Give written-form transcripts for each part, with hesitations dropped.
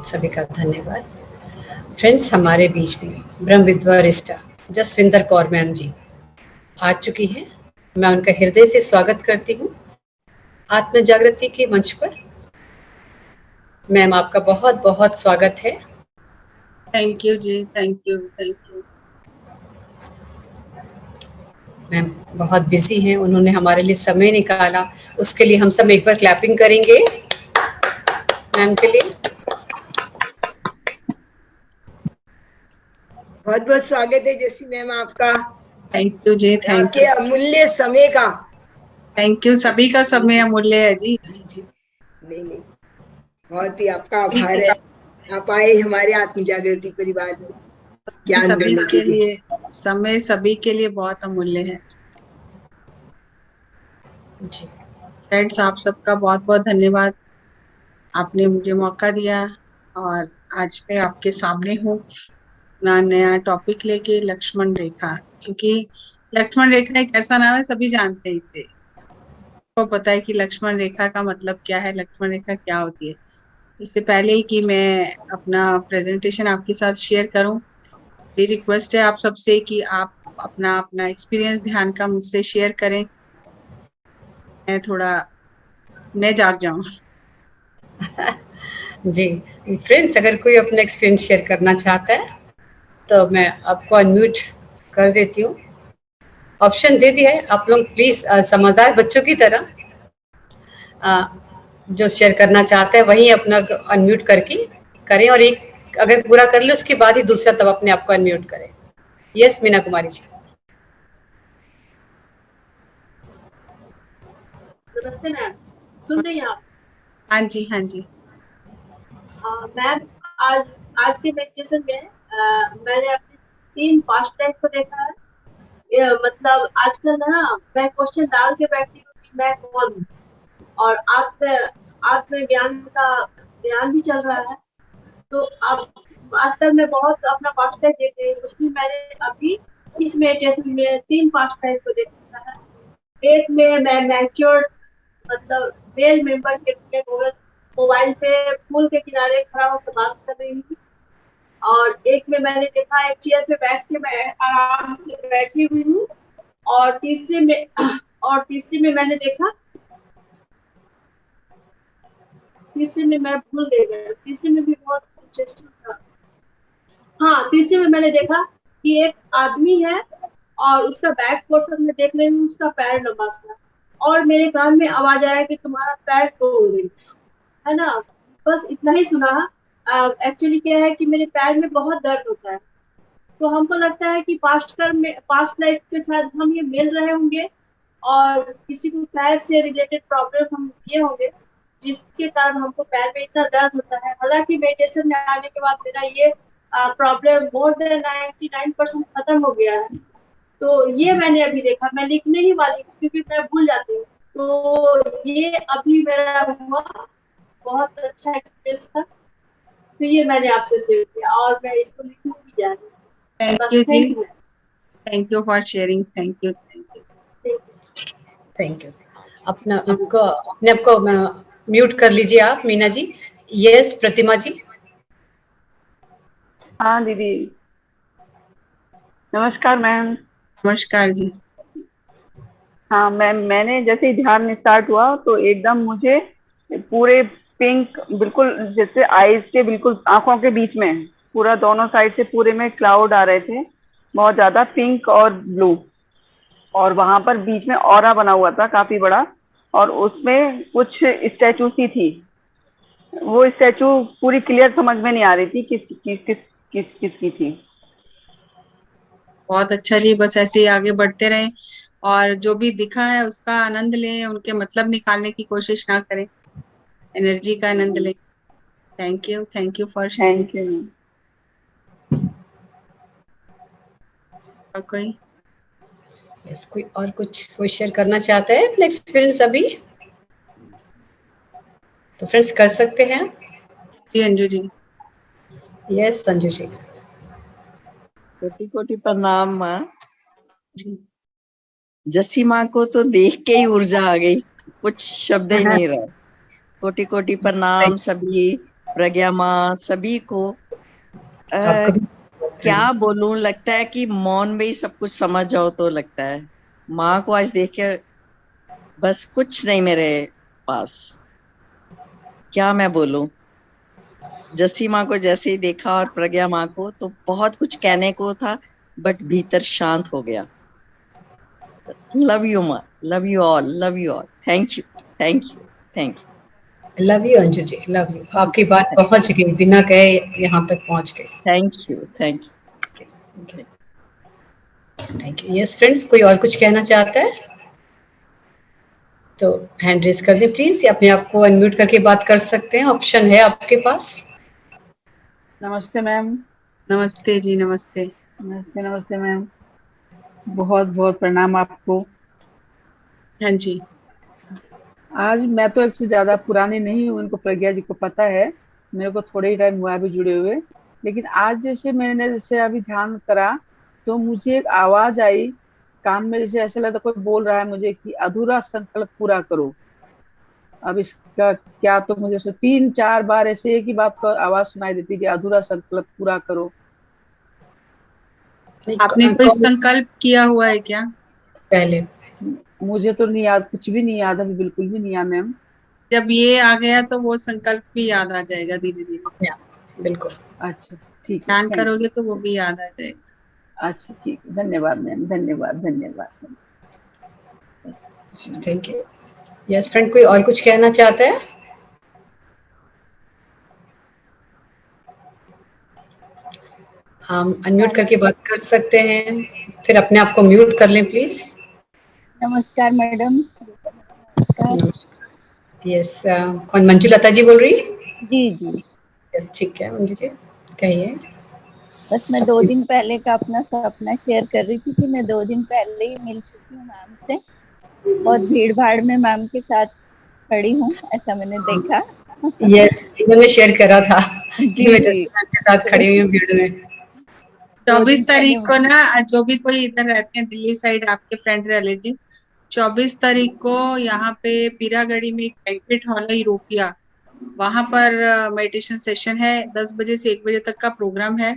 सभी का धन्यवाद। फ्रेंड्स, हमारे बीच में ब्रह्म विद्वारिष्ठा जसविंदर कौर मैम जी आ चुकी हैं। मैं उनका हृदय से स्वागत करती हूँ आत्म जागृति के मंच पर। मैम, आपका बहुत बहुत स्वागत है। Thank you ji, thank you. Ma'am बहुत बिजी हैं, उन्होंने हमारे लिए समय निकाला, उसके लिए हम सब एक बार क्लैपिंग करेंगे मैम के लिए। बहुत बहुत स्वागत है जैसी मैम आपका। थैंक यू जी, थैंक आपके यू। अमूल्य समय का। थैंक यू, सभी का समय अमूल्य है जी। नहीं, बहुत ही आपका आभार है। आप आए हमारे आत्म जागृति परिवार में ज्ञान सभी देने के लिए समय सभी के लिए बहुत अमूल्य है जी। फ्रेंड्स, आप सबका बहुत बहुत धन्यवाद। आपने मुझे मौका दिया और आज मैं आपके सामने हूँ नया टॉपिक लेके, लक्ष्मण रेखा। क्योंकि लक्ष्मण रेखा एक ऐसा नाम है, सभी जानते हैं इसे। तो पता है कि लक्ष्मण रेखा का मतलब क्या है, लक्ष्मण रेखा क्या होती है। इससे पहले ही कि मैं अपना प्रेजेंटेशन आपके साथ शेयर करूं, मेरी रिक्वेस्ट है आप सबसे कि आप अपना अपना एक्सपीरियंस ध्यान का मुझसे शेयर करें। मैं जाग जाऊं। जी फ्रेंड्स, अगर कोई अपना एक्सपीरियंस शेयर करना चाहता है तो मैं आपको अनम्यूट कर देती हूँ। ऑप्शन दे दिया है, आप लोग प्लीज समझदार बच्चों की तरह जो शेयर करना चाहता है वही अपना अनम्यूट करके करें, और एक अगर पूरा कर ले उसके बाद ही दूसरा तब अपने आप को अनम्यूट करें। यस मीना कुमारी जी। नमस्ते मैम, सुन रही हैं आप? हाँ जी, हाँ जी। मैम, आज आज के मेडिटेशन में मैंने अपने 3 पास्ट लाइफ को देखा है। मतलब आजकल ना मैं क्वेश्चन डाल के बैठती हूँ कि मैं कौन हूँ, और आत्म ज्ञान का ध्यान भी चल रहा है। तो अब आजकल मैं बहुत अपना पास्ट लाइफ देख रही हूँ, उसमें मैंने अभी इस मेडिटेशन में 3 पास्ट लाइफ को देखा है। एक में मैं मैच्योर्ड, मतलब मेल मेंबर के रूप में मोबाइल पे पुल के किनारे खड़ा होकर बात कर रही हूँ। और एक में मैंने देखा एक चेयर पे बैठ के मैं आराम से बैठी हुई हूँ। और तीसरे में मैंने देखा, तीसरे में मैं भूल गई, तीसरे में भी बहुत इंटरेस्टिंग था। हाँ, तीसरे में मैंने देखा कि एक आदमी है और उसका बैक पोर्शन में देख रही हूँ, उसका पैर लंबा सा, और मेरे कान में आवाज आया कि तुम्हारा पैर तोड़ गई है ना। बस इतना ही सुना। एक्चुअली क्या है कि मेरे पैर में बहुत दर्द होता है, तो हमको लगता है कि पास्ट लाइफ के साथ हम ये मिल रहे होंगे, और किसी को पैर से रिलेटेड प्रॉब्लम हम ये होंगे जिसके कारण हमको पैर में इतना दर्द होता है। हालांकि मेडिटेशन में आने के बाद मेरा ये प्रॉब्लम मोर देन 99% खत्म हो गया है। तो ये मैंने अभी देखा, मैं लिखने ही वाली हूँ क्योंकि मैं भूल जाती हूँ। तो ये अभी मेरा हुआ, बहुत अच्छा एक्सपीरियंस था। तो ये मैंने आपसे शेयर किया और मैं इसको लिखूंगी जा रही हूँ। थैंक बस you ji, thank you. Thank you for sharing. Thank you, thank you. Thank you. अपने आपको म्यूट कर लीजिए आप मीना जी। यस प्रतिमा जी। हाँ दीदी, नमस्कार मैम। नमस्कार जी। हाँ मैम, मैंने जैसे ही ध्यान स्टार्ट हुआ तो एकदम मुझे पूरे पिंक, बिल्कुल जैसे आईज के बिल्कुल आंखों के बीच में पूरा दोनों साइड से पूरे में क्लाउड आ रहे थे, बहुत ज्यादा पिंक और ब्लू। और वहां पर बीच में ऑरा बना हुआ था काफी बड़ा, और उसमें कुछ स्टैचू सी थी। वो स्टैचू पूरी क्लियर समझ में नहीं आ रही थी किसकी थी। बहुत अच्छा जी, बस ऐसे ही आगे बढ़ते रहें और जो भी दिखा है उसका आनंद लें, उनके मतलब निकालने की कोशिश ना करें, एनर्जी का आनंद लें। Thank you for sharing. Thank you. कोई यस, कोई शेयर करना चाहता है अपना एक्सपीरियंस अभी, तो फ्रेंड्स कर सकते हैं। जी अंजू जी। यस संजू जी। कोटि कोटि प्रणाम माँ। जी जस्सी माँ को तो देख के ही ऊर्जा आ गई, कुछ शब्द ही नहीं रहा। कोटि कोटि प्रणाम सभी प्रज्ञा माँ, सभी को आपका भी क्या बोलूं, लगता है कि मौन में ही सब कुछ समझ जाओ तो लगता है। माँ को आज देख के बस कुछ नहीं मेरे पास, क्या मैं बोलूं। जस्सी माँ को जैसे ही देखा और प्रज्ञा माँ को, तो बहुत कुछ कहने को था बट भीतर शांत हो गया। लव यू माँ, love you all, love you all. Thank you, thank you, thank love you Anju ji, love you. आपकी बात पहुंच गई, बिना कहे यहाँ तक पहुंच गई। You, thank you. Thank you. Yes friends, कोई और कुछ कहना चाहता है तो हैंड रेज कर दे प्लीज, या अपने आप को अनम्यूट करके बात कर सकते हैं, ऑप्शन है आपके पास। नमस्ते मैम। नमस्ते जी, नमस्ते। नमस्ते नमस्ते मैम। बहुत बहुत प्रणाम आपको। हाँ जी। आज मैं तो एक से ज्यादा पुरानी नहीं हूँ, इनको प्रज्ञा जी को पता है, मेरे को थोड़े ही टाइम हुआ अभी जुड़े हुए। लेकिन आज जैसे मैंने जैसे अभी ध्यान करा तो मुझे एक आवाज आई कान में, जैसे ऐसा लगता कोई बोल रहा है मुझे कि अधूरा संकल्प पूरा करो। अब इसका क्या, तो मुझे 3-4 बार ऐसे एक ही बात का आवाज सुनाई देती है कि अधूरा संकल्प पूरा करो। आपने कोई कौन संकल्प किया हुआ है क्या? पहले? मुझे तो नहीं याद, कुछ भी नहीं याद, अभी बिल्कुल भी नहीं याद मैम। जब ये आ गया तो वो संकल्प भी याद आ जाएगा धीरे धीरे। बिल्कुल। अच्छा ठीक है, ध्यान थैंक करोगे तो वो भी याद आ जाएगा। अच्छा ठीक है, धन्यवाद मैम, धन्यवाद धन्यवाद। Thank you. यस फ्रेंड, कोई और कुछ कहना चाहता है? हम अनम्यूट करके बात कर सकते हैं, फिर अपने आप को म्यूट कर लें प्लीज। नमस्कार मैडम। यस, कौन? मंजू लता जी बोल रही? जी जी। यस ठीक है मंजू जी, कहिए। बस मैं 2 अपनी दिन पहले का अपना सपना शेयर कर रही थी कि मैं 2 दिन पहले ही मिल चुकी हूँ मैम से। बहुत भीड़ भाड़ में मैम के साथ खड़ी हूँ, ऐसा मैंने देखा। यस, इन्होंने शेयर करा था कि जी मैं जी। जस्सी मैम के साथ खड़ी हुई हूँ भीड़ में। 2 दिन 24 पहले। तारीख को ना, जो भी कोई इधर रहते हैं दिल्ली साइड, आपके फ्रेंड रिलेटिव, 24 तारीख को यहाँ पे पीरागढ़ी में एक बैंक्वेट हॉल है यूरोपिया, वहां पर मेडिटेशन सेशन है। 10 बजे से 1 बजे तक का प्रोग्राम है।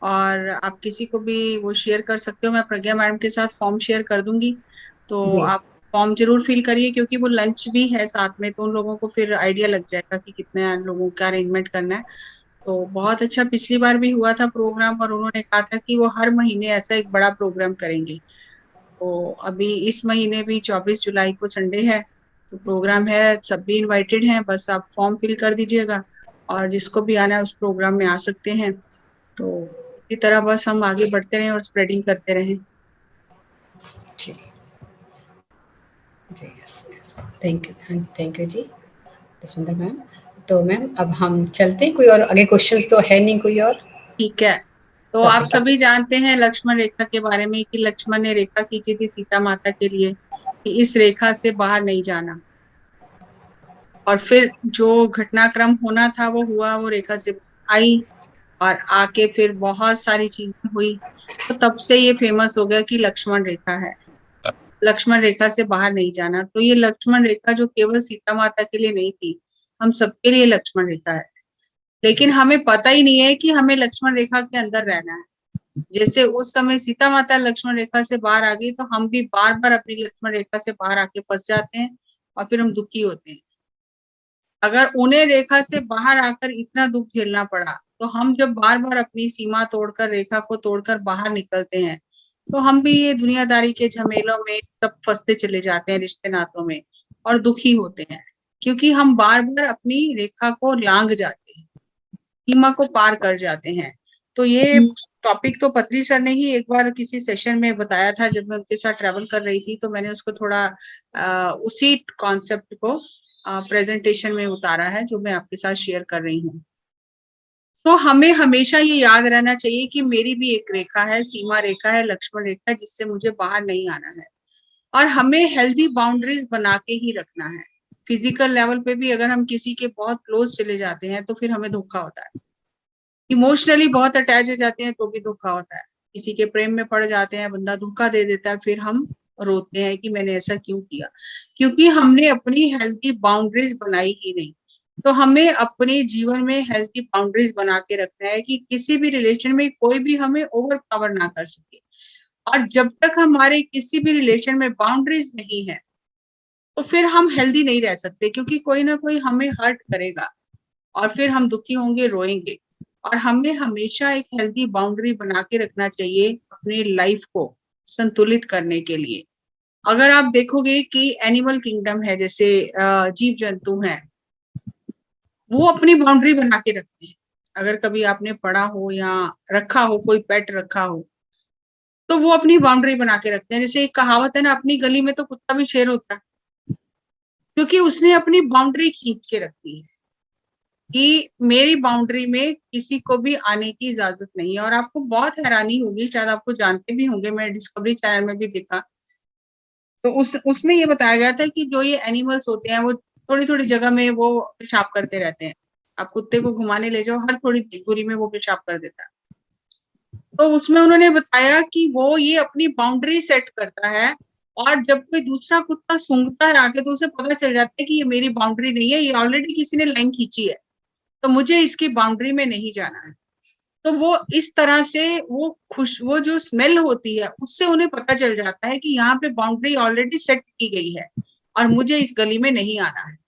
और आप किसी को भी वो शेयर कर सकते हो, मैं प्रज्ञा मैडम के साथ फॉर्म शेयर कर दूंगी, तो जी आप फॉर्म जरूर फिल करिए, क्योंकि वो लंच भी है साथ में, तो उन लोगों को फिर आइडिया लग जाएगा कि कितने लोगों का अरेंजमेंट करना है। तो बहुत अच्छा, पिछली बार भी हुआ था प्रोग्राम और उन्होंने कहा था कि वो हर महीने ऐसा एक बड़ा प्रोग्राम करेंगे। तो अभी इस महीने भी 24 जुलाई को संडे है, तो प्रोग्राम है, सब भी इनवाइटेड हैं, बस आप फॉर्म फिल कर दीजिएगा और जिसको भी आना है उस प्रोग्राम में आ सकते हैं। तो इसी तरह बस हम आगे बढ़ते रहें और स्प्रेडिंग करते रहें। ठीक जी। यस, थैंक यू जी सुंदर मैम। तो मैम अब हम चलते हैं, कोई और आगे क्वेश्चंस तो है नहीं कोई और? ठीक है। तो आप टॉपिक सभी जानते हैं लक्ष्मण रेखा के बारे में, कि लक्ष्मण ने रेखा खींची थी सीता माता के लिए कि इस रेखा से बाहर नहीं जाना, और फिर जो घटनाक्रम होना था वो हुआ, वो रेखा से आई और आके फिर बहुत सारी चीजें हुई, तो तब से ये फेमस हो गया कि लक्ष्मण रेखा है, लक्ष्मण रेखा से बाहर नहीं जाना। तो ये लक्ष्मण रेखा जो केवल सीता माता के लिए नहीं थी, हम सबके लिए लक्ष्मण रेखा है। लेकिन हमें पता ही नहीं है कि हमें लक्ष्मण रेखा के अंदर रहना है। जैसे उस समय सीता माता लक्ष्मण रेखा से बाहर आ गई, तो हम भी बार बार अपनी लक्ष्मण रेखा से बाहर आके फंस जाते हैं और फिर हम दुखी होते हैं। अगर उन्हें रेखा से बाहर आकर इतना दुख झेलना पड़ा, तो हम जब बार बार अपनी सीमा तोड़कर, रेखा को तोड़कर बाहर निकलते हैं, तो हम भी ये दुनियादारी के झमेलों में सब फंसते चले जाते हैं, रिश्ते नातों में, और दुखी होते हैं, क्योंकि हम बार बार अपनी रेखा को लांघ जाते हैं, सीमा को पार कर जाते हैं। तो ये टॉपिक तो पत्री सर ने ही एक बार किसी सेशन में बताया था, जब मैं उनके साथ ट्रेवल कर रही थी, तो मैंने उसको थोड़ा उसी कॉन्सेप्ट को प्रेजेंटेशन में उतारा है, जो मैं आपके साथ शेयर कर रही हूँ। तो हमें हमेशा ये याद रहना चाहिए कि मेरी भी एक रेखा है, सीमा रेखा है, लक्ष्मण रेखा है, जिससे मुझे बाहर नहीं आना है। और हमें हेल्दी बाउंड्रीज बना के ही रखना है। फिजिकल लेवल पे भी अगर हम किसी के बहुत क्लोज चले जाते हैं तो फिर हमें धोखा होता है। इमोशनली बहुत अटैच हो जाते हैं तो भी धोखा होता है। किसी के प्रेम में पड़ जाते हैं, बंदा धोखा दे देता है, फिर हम रोते हैं कि मैंने ऐसा क्यों किया, क्योंकि हमने अपनी हेल्थी बाउंड्रीज बनाई ही नहीं। तो हमें अपने जीवन में हेल्थी बाउंड्रीज बना के रखना है कि किसी भी रिलेशन में कोई भी हमें ओवर पावर ना कर सके। और जब तक हमारे किसी भी रिलेशन में बाउंड्रीज नहीं है तो फिर हम हेल्दी नहीं रह सकते, क्योंकि कोई ना कोई हमें हर्ट करेगा और फिर हम दुखी होंगे, रोएंगे। और हमें हमेशा एक हेल्दी बाउंड्री बना के रखना चाहिए अपनी लाइफ को संतुलित करने के लिए। अगर आप देखोगे कि एनिमल किंगडम है, जैसे जीव जंतु हैं, वो अपनी बाउंड्री बना के रखते हैं। अगर कभी आपने पढ़ा हो या रखा हो, कोई पेट रखा हो, तो वो अपनी बाउंड्री बना के रखते हैं। जैसे एक कहावत है ना, अपनी गली में तो कुत्ता भी शेर होता है, क्योंकि उसने अपनी बाउंड्री खींच के रखी है कि मेरी बाउंड्री में किसी को भी आने की इजाजत नहीं है। और आपको बहुत हैरानी होगी, शायद आपको जानते भी होंगे, मैं डिस्कवरी चैनल में भी देखा, तो उसमें ये बताया गया था कि जो ये एनिमल्स होते हैं वो थोड़ी थोड़ी जगह में वो पेशाब करते रहते हैं। आप कुत्ते को घुमाने ले जाओ, हर थोड़ी दूरी में वो पेशाब कर देता है। तो उसमें उन्होंने बताया कि वो ये अपनी बाउंड्री सेट करता है, और जब कोई दूसरा कुत्ता सूंघता है आके तो उसे पता चल जाता है कि ये मेरी बाउंड्री नहीं है, ये ऑलरेडी किसी ने लाइन खींची है, तो मुझे इसकी बाउंड्री में नहीं जाना है। तो वो इस तरह से वो जो स्मेल होती है उससे उन्हें पता चल जाता है कि यहाँ पे बाउंड्री ऑलरेडी सेट की गई है और मुझे इस गली में नहीं आना है।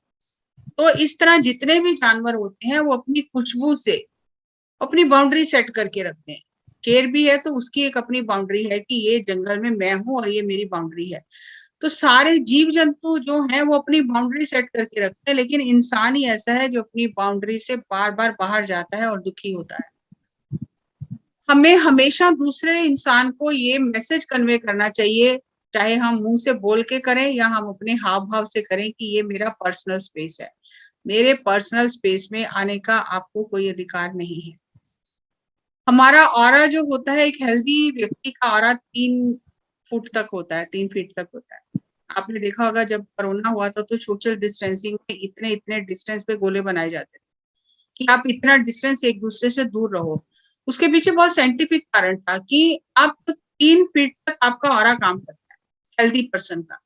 तो इस तरह जितने भी जानवर होते हैं वो अपनी खुशबू से अपनी बाउंड्री सेट करके रखते हैं। शेर भी है तो उसकी एक अपनी बाउंड्री है कि ये जंगल में मैं हूं और ये मेरी बाउंड्री है। तो सारे जीव जंतु जो हैं वो अपनी बाउंड्री सेट करके रखते हैं, लेकिन इंसान ही ऐसा है जो अपनी बाउंड्री से बार बार बाहर जाता है और दुखी होता है। हमें हमेशा दूसरे इंसान को ये मैसेज कन्वे करना चाहिए, चाहे हम मुंह से बोल के करें या हम अपने हाव भाव से करें, कि ये मेरा पर्सनल स्पेस है, मेरे पर्सनल स्पेस में आने का आपको कोई अधिकार नहीं है। हमारा ऑरा जो होता है, एक हेल्दी व्यक्ति का ऑरा 3 फुट तक होता है, 3 फीट तक होता है। आपने देखा होगा जब कोरोना हुआ था तो सोशल डिस्टेंसिंग में इतने इतने डिस्टेंस पे गोले बनाए जाते थे कि आप इतना डिस्टेंस एक दूसरे से दूर रहो। उसके पीछे बहुत साइंटिफिक कारण था कि आप 3 फीट तक आपका ऑरा काम करता है हेल्दी पर्सन का।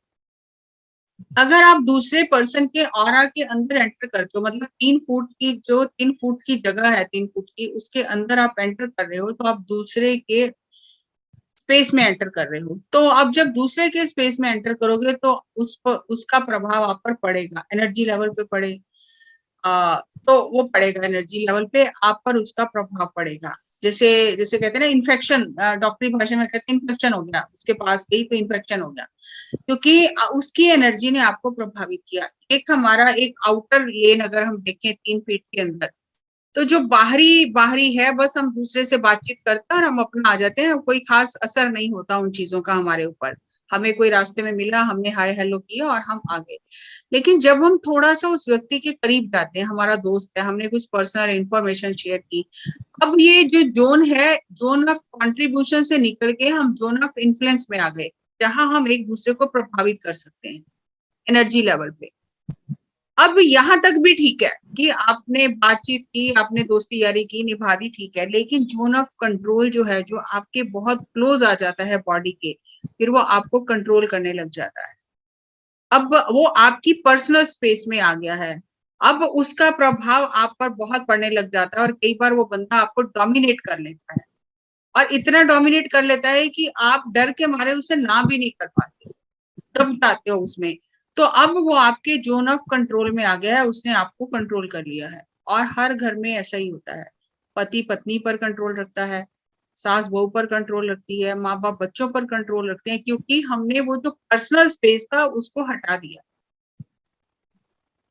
अगर आप दूसरे पर्सन के ऑरा के अंदर एंटर करते हो, मतलब 3 फुट की जगह है, 3 फुट की, उसके अंदर आप एंटर कर रहे हो, तो आप दूसरे के स्पेस में एंटर कर रहे हो। तो अब जब दूसरे के स्पेस में एंटर करोगे तो उसका प्रभाव आप पर पड़ेगा, एनर्जी लेवल पे तो वो पड़ेगा, एनर्जी लेवल पे आप पर उसका प्रभाव पड़ेगा। जैसे जैसे कहते हैं ना इन्फेक्शन, डॉक्टरी भाषा में कहते हैं इन्फेक्शन हो गया, उसके पास गई तो इन्फेक्शन हो गया, क्योंकि उसकी एनर्जी ने आपको प्रभावित किया। एक हमारा एक आउटर लेन अगर हम देखें 3 फीट के अंदर, तो जो बाहरी बाहरी है बस हम दूसरे से बातचीत करते हैं और हम अपना आ जाते हैं, कोई खास असर नहीं होता उन चीजों का हमारे ऊपर। हमें कोई रास्ते में मिला, हमने हाय हेलो किया और हम आ गए। लेकिन जब हम थोड़ा सा उस व्यक्ति के करीब जाते हैं, हमारा दोस्त है, हमने कुछ पर्सनल इंफॉर्मेशन शेयर की, अब ये जो जोन है, जोन ऑफ कॉन्ट्रीब्यूशन से निकल के हम जोन ऑफ इन्फ्लुएंस में आ गए, जहां हम एक दूसरे को प्रभावित कर सकते हैं एनर्जी लेवल पे। अब यहाँ तक भी ठीक है कि आपने बातचीत की, आपने दोस्ती यारी की, निभा दी, ठीक है, लेकिन जोन ऑफ कंट्रोल जो है, जो आपके बहुत क्लोज आ जाता है बॉडी के, फिर वो आपको कंट्रोल करने लग जाता है। अब वो आपकी पर्सनल स्पेस में आ गया है, अब उसका प्रभाव आप पर बहुत पड़ने लग जाता है और कई बार वो बंदा आपको डोमिनेट कर लेता है, और इतना डोमिनेट कर लेता है कि आप डर के मारे उसे ना भी नहीं कर पाते, दब जाते हो उसमें। तो अब वो आपके जोन ऑफ कंट्रोल में आ गया है, उसने आपको कंट्रोल कर लिया है। और हर घर में ऐसा ही होता है, पति पत्नी पर कंट्रोल रखता है, सास बहू पर कंट्रोल रखती है, माँ बाप बच्चों पर कंट्रोल रखते हैं, क्योंकि हमने वो जो पर्सनल स्पेस था उसको हटा दिया।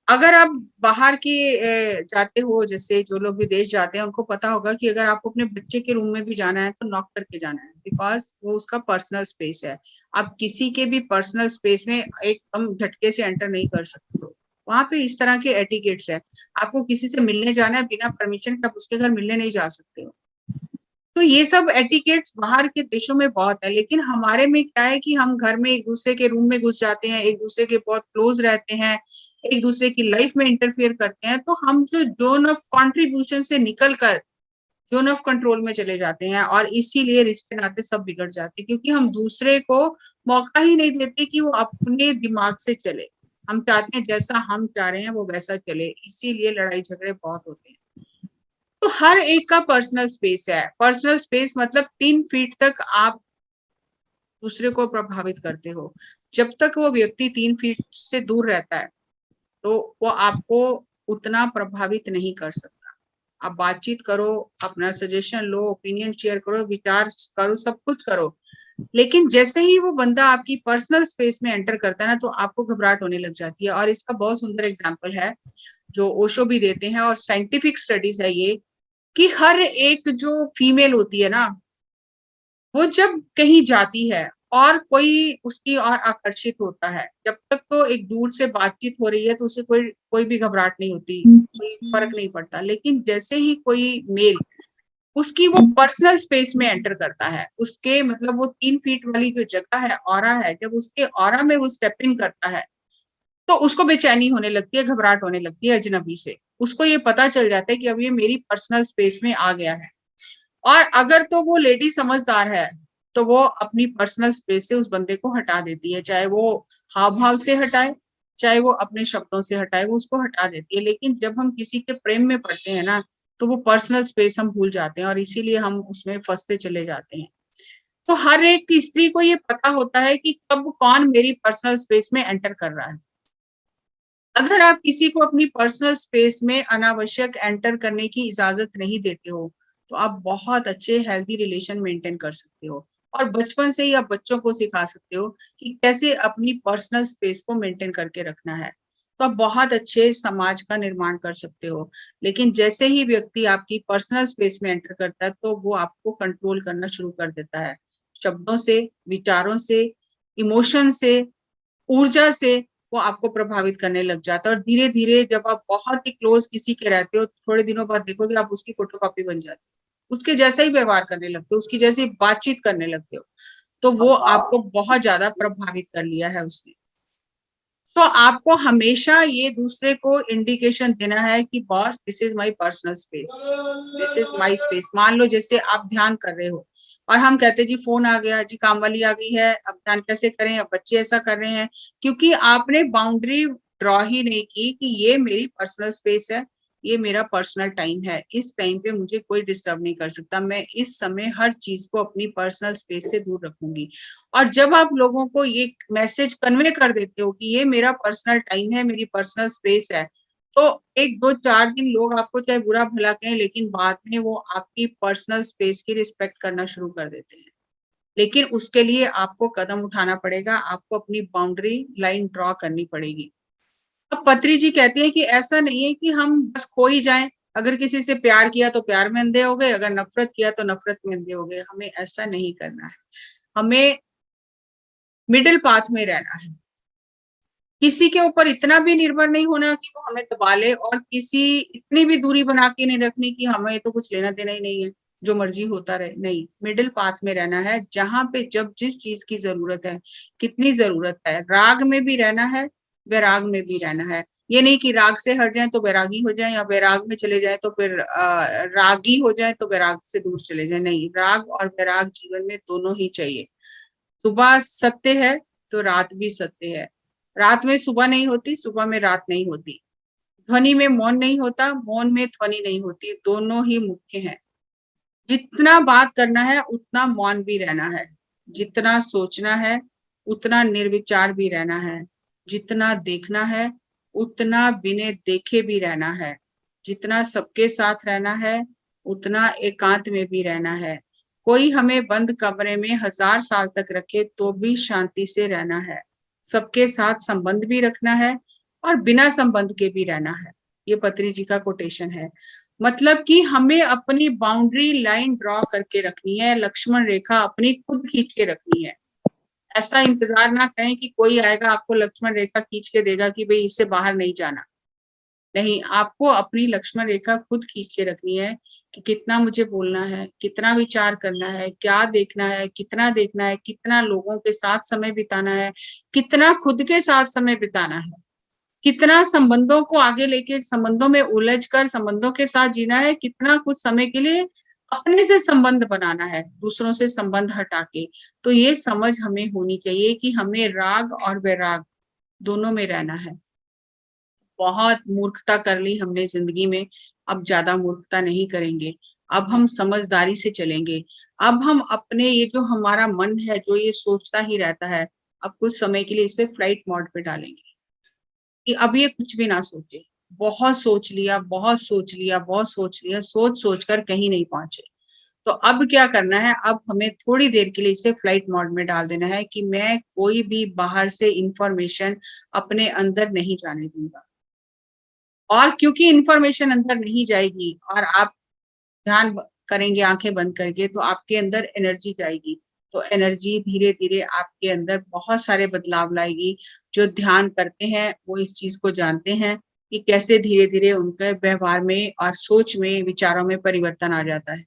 अगर आप बाहर के जाते हो, जैसे जो लोग विदेश जाते हैं उनको पता होगा कि अगर आपको अपने बच्चे के रूम में भी जाना है तो नॉक करके जाना है, बिकॉज वो उसका पर्सनल स्पेस है। आप किसी के भी पर्सनल स्पेस में एकदम झटके से एंटर नहीं कर सकते हो, वहां पे इस तरह के एटिकेट्स है। आपको किसी से मिलने जाना है, बिना परमिशन के आप उसके घर मिलने नहीं जा सकते हो। तो ये सब एटिकेट्स बाहर के देशों में बहुत है, लेकिन हमारे में क्या है कि हम घर में एक दूसरे के रूम में घुस जाते हैं, एक दूसरे के बहुत क्लोज रहते हैं, एक दूसरे की लाइफ में इंटरफियर करते हैं, तो हम जो जोन ऑफ कॉन्ट्रीब्यूशन से निकलकर जोन ऑफ कंट्रोल में चले जाते हैं, और इसीलिए रिश्ते नाते सब बिगड़ जाते हैं, क्योंकि हम दूसरे को मौका ही नहीं देते कि वो अपने दिमाग से चले। हम चाहते हैं जैसा हम चाह रहे हैं वो वैसा चले, इसीलिए लड़ाई झगड़े बहुत होते हैं। तो हर एक का पर्सनल स्पेस है। पर्सनल स्पेस मतलब 3 फीट तक आप दूसरे को प्रभावित करते हो। जब तक वो व्यक्ति 3 फीट से दूर रहता है तो वो आपको उतना प्रभावित नहीं कर सकता। आप बातचीत करो, अपना सजेशन लो, ओपिनियन शेयर करो, विचार करो, सब कुछ करो, लेकिन जैसे ही वो बंदा आपकी पर्सनल स्पेस में एंटर करता है ना तो आपको घबराहट होने लग जाती है। और इसका बहुत सुंदर एग्जाम्पल है जो ओशो भी देते हैं और साइंटिफिक स्टडीज है ये, कि हर एक जो फीमेल होती है ना, वो जब कहीं जाती है और कोई उसकी और आकर्षित होता है, जब तक तो एक दूर से बातचीत हो रही है तो उसे कोई भी घबराहट नहीं होती, कोई फर्क नहीं पड़ता। लेकिन जैसे ही कोई मेल उसकी वो पर्सनल स्पेस में एंटर करता है, उसके मतलब वो 3 फीट वाली जो जगह है, ऑरा है, जब उसके ऑरा में वो स्टेप इन करता है तो उसको बेचैनी होने लगती है, घबराहट होने लगती है अजनबी से। उसको ये पता चल जाता है कि अब ये मेरी पर्सनल स्पेस में आ गया है। और अगर तो वो लेडी समझदार है तो वो अपनी पर्सनल स्पेस से उस बंदे को हटा देती है, चाहे वो हाव भाव से हटाए, चाहे वो अपने शब्दों से हटाए, वो उसको हटा देती है। लेकिन जब हम किसी के प्रेम में पड़ते हैं ना तो वो पर्सनल स्पेस हम भूल जाते हैं और इसीलिए हम उसमें फंसते चले जाते हैं। तो हर एक स्त्री को ये पता होता है कि कब कौन मेरी पर्सनल स्पेस में एंटर कर रहा है। अगर आप किसी को अपनी पर्सनल स्पेस में अनावश्यक एंटर करने की इजाजत नहीं देते हो तो आप बहुत अच्छे हेल्दी रिलेशन मेंटेन कर सकते हो। और बचपन से ही आप बच्चों को सिखा सकते हो कि कैसे अपनी पर्सनल स्पेस को मेंटेन करके रखना है, तो आप बहुत अच्छे समाज का निर्माण कर सकते हो। लेकिन जैसे ही व्यक्ति आपकी पर्सनल स्पेस में एंटर करता है तो वो आपको कंट्रोल करना शुरू कर देता है, शब्दों से, विचारों से, इमोशन से, ऊर्जा से वो आपको प्रभावित करने लग जाता है। और धीरे धीरे जब आप बहुत ही क्लोज किसी के रहते हो, थोड़े दिनों बाद देखोगे आप उसकी फोटोकॉपी बन जाती हो, उसके जैसा ही व्यवहार करने लगते हो, उसकी जैसी बातचीत करने लगते हो, तो वो आपको बहुत ज्यादा प्रभावित कर लिया है उसने। तो आपको हमेशा ये दूसरे को इंडिकेशन देना है कि boss this is my personal space, this is my space. मान लो जैसे आप ध्यान कर रहे हो और हम कहते हैं जी फोन आ गया, जी काम वाली आ गई है, अब ध्यान कैसे करें, अब बच्चे ऐसा कर रहे हैं, क्योंकि आपने बाउंड्री ड्रॉ ही नहीं की कि ये मेरी पर्सनल स्पेस है, ये मेरा पर्सनल टाइम है, इस टाइम पे मुझे कोई डिस्टर्ब नहीं कर सकता, मैं इस समय हर चीज को अपनी पर्सनल स्पेस से दूर रखूंगी। और जब आप लोगों को ये मैसेज कन्वे कर देते हो कि ये मेरा पर्सनल टाइम है, मेरी पर्सनल स्पेस है, तो 1-2-4 दिन लोग आपको चाहे बुरा भला कहें, लेकिन बाद में वो आपकी पर्सनल स्पेस की रिस्पेक्ट करना शुरू कर देते हैं। लेकिन उसके लिए आपको कदम उठाना पड़ेगा, आपको अपनी बाउंड्री लाइन ड्रॉ करनी पड़ेगी। अब पत्री जी कहती है कि ऐसा नहीं है कि हम बस खो ही जाएं, अगर किसी से प्यार किया तो प्यार में अंधे हो गए, अगर नफरत किया तो नफरत में अंधे हो गए। हमें ऐसा नहीं करना है, हमें मिडिल पाथ में रहना है। किसी के ऊपर इतना भी निर्भर नहीं होना कि वो हमें दबा ले, और किसी इतनी भी दूरी बना के नहीं रखनी कि हमें तो कुछ लेना देना ही नहीं है, जो मर्जी होता रहे। नहीं, मिडिल पाथ में रहना है, जहां पे जब जिस चीज की जरूरत है, कितनी जरूरत है, राग में भी रहना है, वैराग में भी रहना है। ये नहीं कि राग से हट जाए तो वैरागी हो जाए, या वैराग में चले जाए तो फिर रागी हो जाए तो वैराग से दूर चले जाए। नहीं, राग और वैराग जीवन में दोनों ही चाहिए। सुबह सत्य है तो रात भी सत्य है, रात में सुबह नहीं होती, सुबह में रात नहीं होती, ध्वनि में मौन नहीं होता, मौन में ध्वनि नहीं होती, दोनों ही मुख्य हैं। जितना बात करना है उतना मौन भी रहना है, जितना सोचना है उतना निर्विचार भी रहना है, जितना देखना है उतना बिना देखे भी रहना है, जितना सबके साथ रहना है उतना एकांत में भी रहना है। कोई हमें बंद कमरे में 1000 साल तक रखे तो भी शांति से रहना है। सबके साथ संबंध भी रखना है और बिना संबंध के भी रहना है। ये पत्री जी का कोटेशन है। मतलब कि हमें अपनी बाउंड्री लाइन ड्रॉ करके रखनी है, लक्ष्मण रेखा अपनी खुद खींच के रखनी है। ऐसा इंतजार ना करें कि कोई आएगा आपको लक्ष्मण रेखा खींच के देगा कि भाई इससे बाहर नहीं जाना। नहीं, आपको अपनी लक्ष्मण रेखा खुद खींच के रखनी है कि कितना मुझे बोलना है, कितना विचार करना है, क्या देखना है, कितना देखना है, कितना लोगों के साथ समय बिताना है, कितना खुद के साथ समय बिताना है, कितना संबंधों को आगे लेके संबंधों में उलझ कर संबंधों के साथ जीना है, कितना कुछ समय के लिए अपने से संबंध बनाना है, दूसरों से संबंध हटा के। तो ये समझ हमें होनी चाहिए कि हमें राग और वैराग दोनों में रहना है। बहुत मूर्खता कर ली हमने जिंदगी में, अब ज्यादा मूर्खता नहीं करेंगे, अब हम समझदारी से चलेंगे। अब हम अपने ये जो हमारा मन है जो ये सोचता ही रहता है, अब कुछ समय के लिए इसे फ्लाइट मोड पे डालेंगे कि अब ये कुछ भी ना सोचे। बहुत सोच लिया, बहुत सोच लिया, बहुत सोच लिया, सोच सोच कर कहीं नहीं पहुंचे। तो अब क्या करना है, अब हमें थोड़ी देर के लिए इसे फ्लाइट मोड में डाल देना है कि मैं कोई भी बाहर से इंफॉर्मेशन अपने अंदर नहीं जाने दूंगा। और क्योंकि इंफॉर्मेशन अंदर नहीं जाएगी और आप ध्यान करेंगे आंखें बंद करके, तो आपके अंदर एनर्जी जाएगी। तो एनर्जी धीरे धीरे आपके अंदर बहुत सारे बदलाव लाएगी। जो ध्यान करते हैं वो इस चीज को जानते हैं कि कैसे धीरे धीरे उनके व्यवहार में और सोच में, विचारों में परिवर्तन आ जाता है।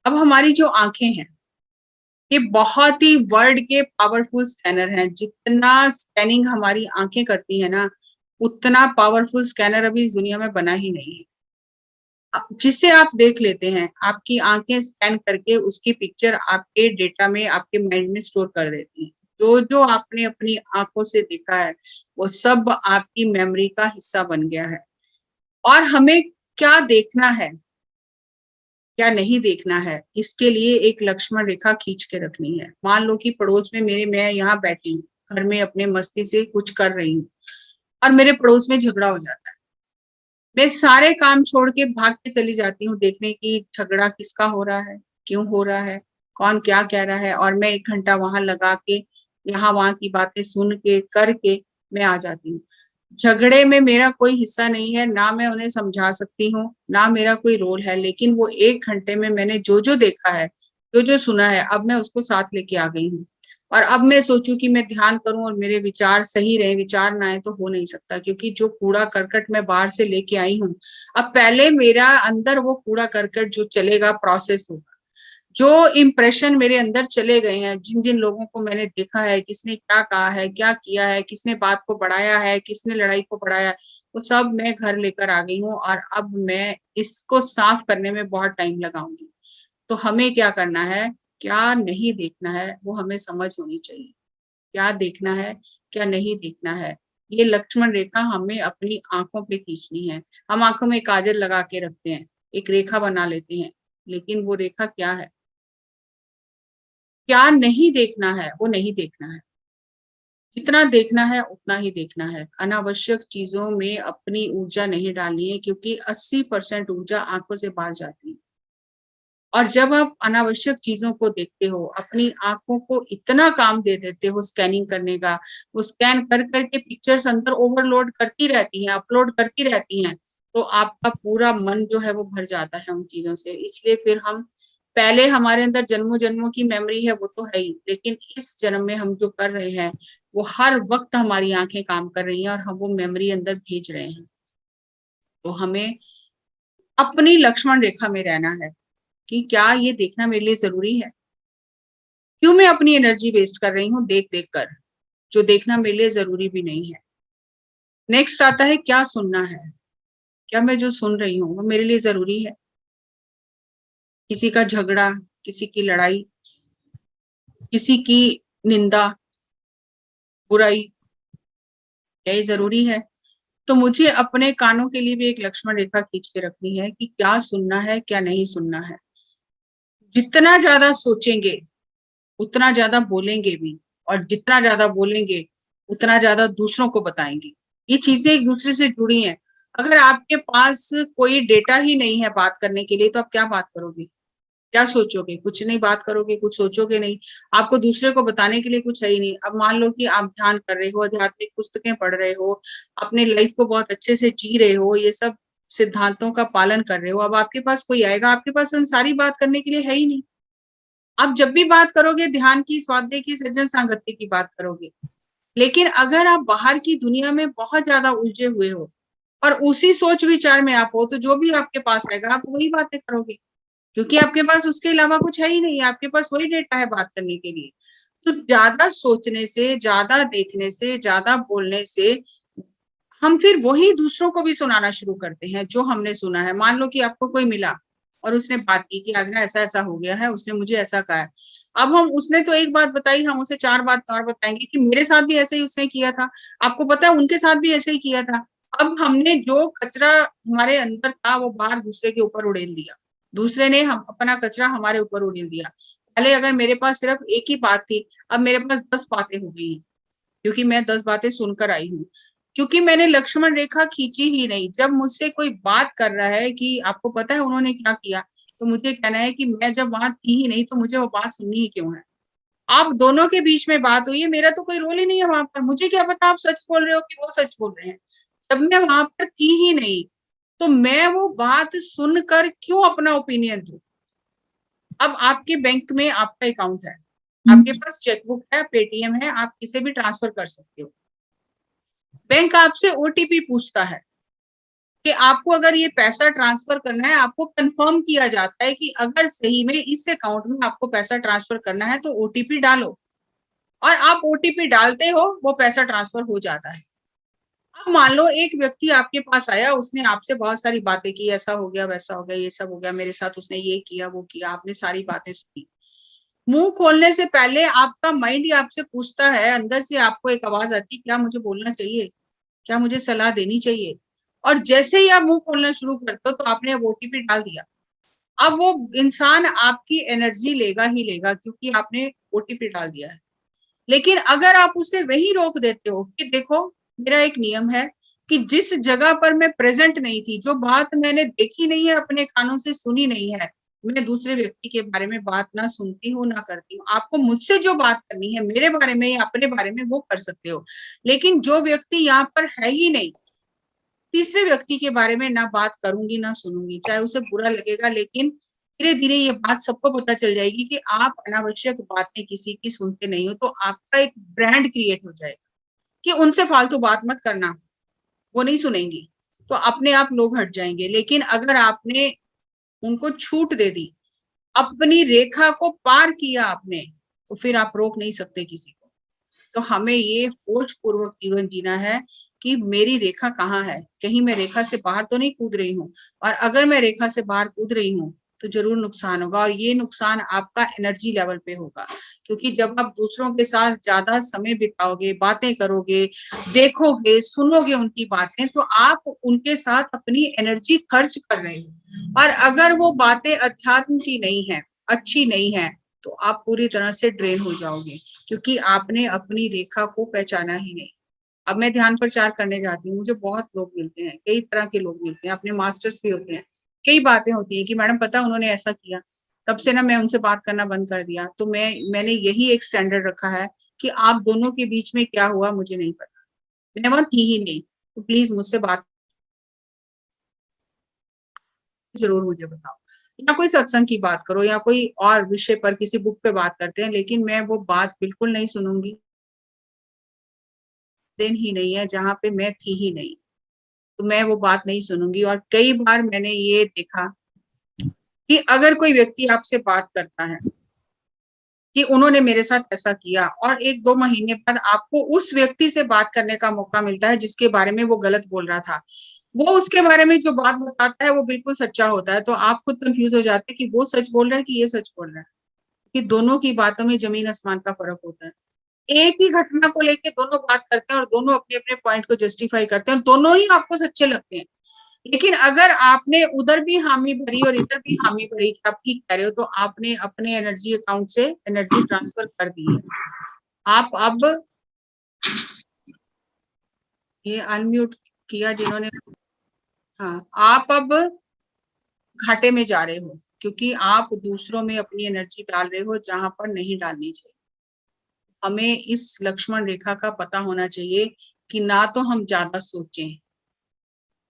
अब हमारी जो आंखें हैं ये बहुत ही वर्ल्ड के पावरफुल स्कैनर हैं। जितना स्कैनिंग हमारी आंखें करती है ना, उतना पावरफुल स्कैनर अभी इस दुनिया में बना ही नहीं है। जिसे आप देख लेते हैं, आपकी आंखें स्कैन करके उसकी पिक्चर आपके डेटा में, आपके माइंड में स्टोर कर देती है। जो जो आपने अपनी आंखों से देखा है वो सब आपकी मेमोरी का हिस्सा बन गया है। और हमें क्या देखना है, क्या नहीं देखना है, इसके लिए एक लक्ष्मण रेखा खींच के रखनी है। मान लो कि पड़ोस में मैं यहाँ बैठी हूँ, घर में अपने मस्ती से कुछ कर रही हूँ और मेरे पड़ोस में झगड़ा हो जाता है। मैं सारे काम छोड़ के भाग के चली जाती हूँ देखने की झगड़ा किसका हो रहा है, क्यों हो रहा है, कौन क्या कह रहा है, और मैं 1 घंटा वहां लगा के यहाँ वहां की बातें सुन के करके मैं आ जाती हूँ। झगड़े में मेरा कोई हिस्सा नहीं है, ना मैं उन्हें समझा सकती हूँ, ना मेरा कोई रोल है। लेकिन वो 1 घंटे में मैंने जो जो देखा है, जो जो सुना है, अब मैं उसको साथ लेके आ गई हूँ। और अब मैं सोचूं कि मैं ध्यान करूं और मेरे विचार सही रहे, विचार ना आए तो हो नहीं सकता, क्योंकि जो कूड़ा करकट मैं बाहर से लेके आई हूँ, अब पहले मेरा अंदर वो कूड़ा करकट जो चलेगा, प्रोसेस होगा। जो इम्प्रेशन मेरे अंदर चले गए हैं, जिन जिन लोगों को मैंने देखा है, किसने क्या कहा है, क्या किया है, किसने बात को बढ़ाया है, किसने लड़ाई को बढ़ाया है, वो सब मैं घर लेकर आ गई हूँ। और अब मैं इसको साफ करने में बहुत टाइम लगाऊंगी। तो हमें क्या करना है, क्या नहीं देखना है, वो हमें समझ होनी चाहिए। क्या देखना है, क्या नहीं देखना है, ये लक्ष्मण रेखा हमें अपनी आंखों पे खींचनी है। हम आंखों में काजल लगा के रखते हैं, एक रेखा बना लेते हैं, लेकिन वो रेखा क्या है, क्या नहीं देखना है, वो नहीं देखना है। जितना देखना है उतना ही देखना है। अनावश्यक चीजों में अपनी ऊर्जा नहीं डालनी है, क्योंकि 80% ऊर्जा आंखों से बाहर जाती है। और जब आप अनावश्यक चीजों को देखते हो, अपनी आंखों को इतना काम दे देते हो स्कैनिंग करने का, वो स्कैन कर करके पिक्चर्स अंदर ओवरलोड करती रहती हैं, अपलोड करती रहती हैं, तो आपका पूरा मन जो है वो भर जाता है उन चीजों से। इसलिए फिर हम पहले, हमारे अंदर जन्मों जन्मों की मेमोरी है वो तो है ही, लेकिन इस जन्म में हम जो कर रहे हैं वो हर वक्त हमारी आंखें काम कर रही हैं और हम वो मेमोरी अंदर भेज रहे हैं। तो हमें अपनी लक्ष्मण रेखा में रहना है कि क्या ये देखना मेरे लिए जरूरी है, क्यों मैं अपनी एनर्जी वेस्ट कर रही हूँ देख देख कर, जो देखना मेरे लिए जरूरी भी नहीं है। नेक्स्ट आता है क्या सुनना है, क्या मैं जो सुन रही हूँ वो मेरे लिए जरूरी है। किसी का झगड़ा, किसी की लड़ाई, किसी की निंदा, बुराई, क्या ये जरूरी है? तो मुझे अपने कानों के लिए भी एक लक्ष्मण रेखा खींच के रखनी है कि क्या सुनना है, क्या नहीं सुनना है। जितना ज्यादा सोचेंगे उतना ज्यादा बोलेंगे भी, और जितना ज्यादा बोलेंगे उतना ज्यादा दूसरों को बताएंगे। ये चीजें एक दूसरे से जुड़ी हैं। अगर आपके पास कोई डेटा ही नहीं है बात करने के लिए, तो आप क्या बात करोगे, क्या सोचोगे? कुछ नहीं बात करोगे, कुछ सोचोगे नहीं। आपको दूसरे को बताने के लिए कुछ है ही नहीं। अब मान लो कि आप ध्यान कर रहे हो, आध्यात्मिक पुस्तकें पढ़ रहे हो, अपने लाइफ को बहुत अच्छे से जी रहे हो, ये सब सिद्धांतों का पालन कर रहे हो। अब आपके पास कोई आएगा, आपके पास संसारी बात करने के लिए है ही नहीं। आप जब भी बात करोगे ध्यान की, स्वाध्याय की, सज्जन सांगत्य की बात करोगे। लेकिन अगर आप बाहर की दुनिया में बहुत ज्यादा उलझे हुए हो और उसी सोच विचार में आप हो, तो जो भी आपके पास आएगा आप वही बातें करोगे, क्योंकि आपके पास उसके अलावा कुछ है ही नहीं, आपके पास वही डेटा है बात करने के लिए। तो ज्यादा सोचने से, ज्यादा देखने से, ज्यादा बोलने से हम फिर वही दूसरों को भी सुनाना शुरू करते हैं जो हमने सुना है। मान लो कि आपको कोई मिला और उसने बात की कि आज ना ऐसा ऐसा हो गया है, उसने मुझे ऐसा कहा है। अब हम, उसने तो एक बात बताई, हम उसे 4 बात और बताएंगे कि मेरे साथ भी ऐसे ही उसने किया था, आपको पता है उनके साथ भी ऐसे ही किया था। अब हमने जो कचरा हमारे अंदर था वो बाहर दूसरे के ऊपर उड़ेल दिया, दूसरे ने हम अपना कचरा हमारे ऊपर उड़ेल दिया। पहले अगर मेरे पास सिर्फ एक ही बात थी, अब मेरे पास 10 बातें हो गई, क्योंकि मैं 10 बातें सुनकर आई हूँ, क्योंकि मैंने लक्ष्मण रेखा खींची ही नहीं। जब मुझसे कोई बात कर रहा है कि आपको पता है उन्होंने क्या किया, तो मुझे कहना है कि मैं जब वहां थी ही नहीं तो मुझे वो बात सुननी ही क्यों है। आप दोनों के बीच में बात हुई है, मेरा तो कोई रोल ही नहीं है वहां पर, मुझे क्या पता आप सच बोल रहे हो कि वो सच बोल रहे हैं। जब मैं वहां पर थी ही नहीं तो मैं वो बात सुनकर क्यों अपना ओपिनियन दूं। अब आपके बैंक में आपका अकाउंट है, आपके पास चेकबुक है, पेटीएम है, आप किसे भी ट्रांसफर कर सकते हो। बैंक आपसे ओटीपी पूछता है कि आपको अगर ये पैसा ट्रांसफर करना है, आपको कंफर्म किया जाता है कि अगर सही में इस अकाउंट में आपको पैसा ट्रांसफर करना है तो ओटीपी डालो, और आप ओटीपी डालते हो, वो पैसा ट्रांसफर हो जाता है। अब मान लो एक व्यक्ति आपके पास आया, उसने आपसे बहुत सारी बातें की, ऐसा हो गया, वैसा हो गया, ये सब हो गया, मेरे साथ उसने ये किया, वो किया, आपने सारी बातें सुनी। मुंह खोलने से पहले आपका माइंड ही आपसे पूछता है, अंदर से आपको एक आवाज आती है, क्या मुझे बोलना चाहिए, क्या मुझे सलाह देनी चाहिए। और जैसे ही आप मुंह खोलना शुरू करते हो तो आपने अब ओटीपी डाल दिया। अब वो इंसान आपकी एनर्जी लेगा ही लेगा, क्योंकि आपने ओटीपी डाल दिया है। लेकिन अगर आप उसे वही रोक देते हो कि देखो मेरा एक नियम है कि जिस जगह पर मैं प्रेजेंट नहीं थी, जो बात मैंने देखी नहीं है, अपने कानों से सुनी नहीं है, मैं दूसरे व्यक्ति के बारे में बात ना सुनती हूँ ना करती हूँ। आपको मुझसे जो बात करनी है मेरे बारे में या अपने बारे में वो कर सकते हो, लेकिन जो व्यक्ति यहाँ पर है ही नहीं, तीसरे व्यक्ति के बारे में ना बात करूंगी ना सुनूंगी, चाहे उसे बुरा लगेगा, लेकिन धीरे धीरे ये बात सबको पता चल जाएगी कि आप अनावश्यक बातें किसी की सुनते नहीं हो, तो आपका एक ब्रांड क्रिएट हो जाएगा कि उनसे फालतू बात मत करना, वो नहीं सुनेंगी, तो अपने आप लोग हट जाएंगे। लेकिन अगर आपने उनको छूट दे दी, अपनी रेखा को पार किया आपने, तो फिर आप रोक नहीं सकते किसी को। तो हमें ये होश पूर्वक जीवन जीना है कि मेरी रेखा कहाँ है, कहीं मैं रेखा से बाहर तो नहीं कूद रही हूँ, और अगर मैं रेखा से बाहर कूद रही हूँ तो जरूर नुकसान होगा, और ये नुकसान आपका एनर्जी लेवल पे होगा। क्योंकि जब आप दूसरों के साथ ज्यादा समय बिताओगे, बातें करोगे, देखोगे, सुनोगे उनकी बातें, तो आप उनके साथ अपनी एनर्जी खर्च कर रहे हो, और अगर वो बातें अध्यात्म की नहीं है, अच्छी नहीं है, तो आप पूरी तरह से ड्रेन हो जाओगे, क्योंकि आपने अपनी रेखा को पहचाना ही नहीं। अब मैं ध्यान प्रचार करने जाती हूँ, मुझे बहुत लोग मिलते हैं, कई तरह के लोग मिलते हैं, अपने मास्टर्स भी होते हैं, कई बातें होती हैं कि मैडम पता उन्होंने ऐसा किया, तब से ना मैं उनसे बात करना बंद कर दिया। तो मैंने यही एक स्टैंडर्ड रखा है कि आप दोनों के बीच में क्या हुआ मुझे नहीं पता, मैं वहां थी ही नहीं, तो प्लीज मुझसे बात जरूर मुझे बताओ, या कोई सत्संग की बात करो, या कोई और विषय पर किसी बुक पे बात करते हैं, लेकिन मैं वो बात बिल्कुल नहीं सुनूंगी। दिन ही नहीं है जहां पे मैं थी ही नहीं, तो मैं वो बात नहीं सुनूंगी। और कई बार मैंने ये देखा कि अगर कोई व्यक्ति आपसे बात करता है कि उन्होंने मेरे साथ ऐसा किया, और 1-2 महीने बाद आपको उस व्यक्ति से बात करने का मौका मिलता है जिसके बारे में वो गलत बोल रहा था, वो उसके बारे में जो बात बताता है वो बिल्कुल सच्चा होता है, तो आप खुद कंफ्यूज हो जाते हैं कि वो सच बोल रहा है कि ये सच बोल रहा है, कि दोनों की बातों में जमीन आसमान का फर्क होता है। एक ही घटना को लेके दोनों बात करते हैं और दोनों अपने अपने पॉइंट को जस्टिफाई करते हैं, और दोनों ही आपको सच्चे लगते हैं। लेकिन अगर आपने उधर भी हामी भरी और इधर भी हामी भरी कि आप ठीक कह रहे हो, तो आपने अपने एनर्जी अकाउंट से एनर्जी ट्रांसफर कर दी है। आप अब ये अनम्यूट किया जिन्होंने, हाँ, आप अब घाटे में जा रहे हो, क्योंकि आप दूसरों में अपनी एनर्जी डाल रहे हो जहां पर नहीं डालनी चाहिए। हमें इस लक्ष्मण रेखा का पता होना चाहिए कि ना तो हम ज्यादा सोचें,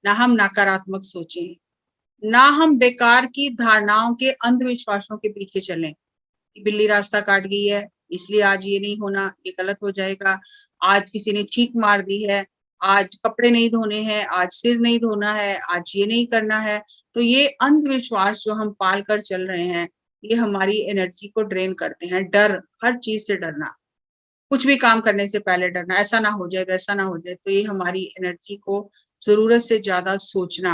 ना हम नकारात्मक सोचें, ना हम बेकार की धारणाओं के अंधविश्वासों के पीछे चलें कि बिल्ली रास्ता काट गई है इसलिए आज ये नहीं होना, ये गलत हो जाएगा, आज किसी ने छींक मार दी है, आज कपड़े नहीं धोने हैं, आज सिर नहीं धोना है, आज ये नहीं करना है। तो ये अंधविश्वास जो हम पाल कर चल रहे हैं, ये हमारी एनर्जी को ड्रेन करते हैं। डर, हर चीज से डरना, कुछ भी काम करने से पहले डरना, ऐसा ना हो जाए, वैसा ना हो जाए, तो ये हमारी एनर्जी को जरूरत से ज्यादा सोचना,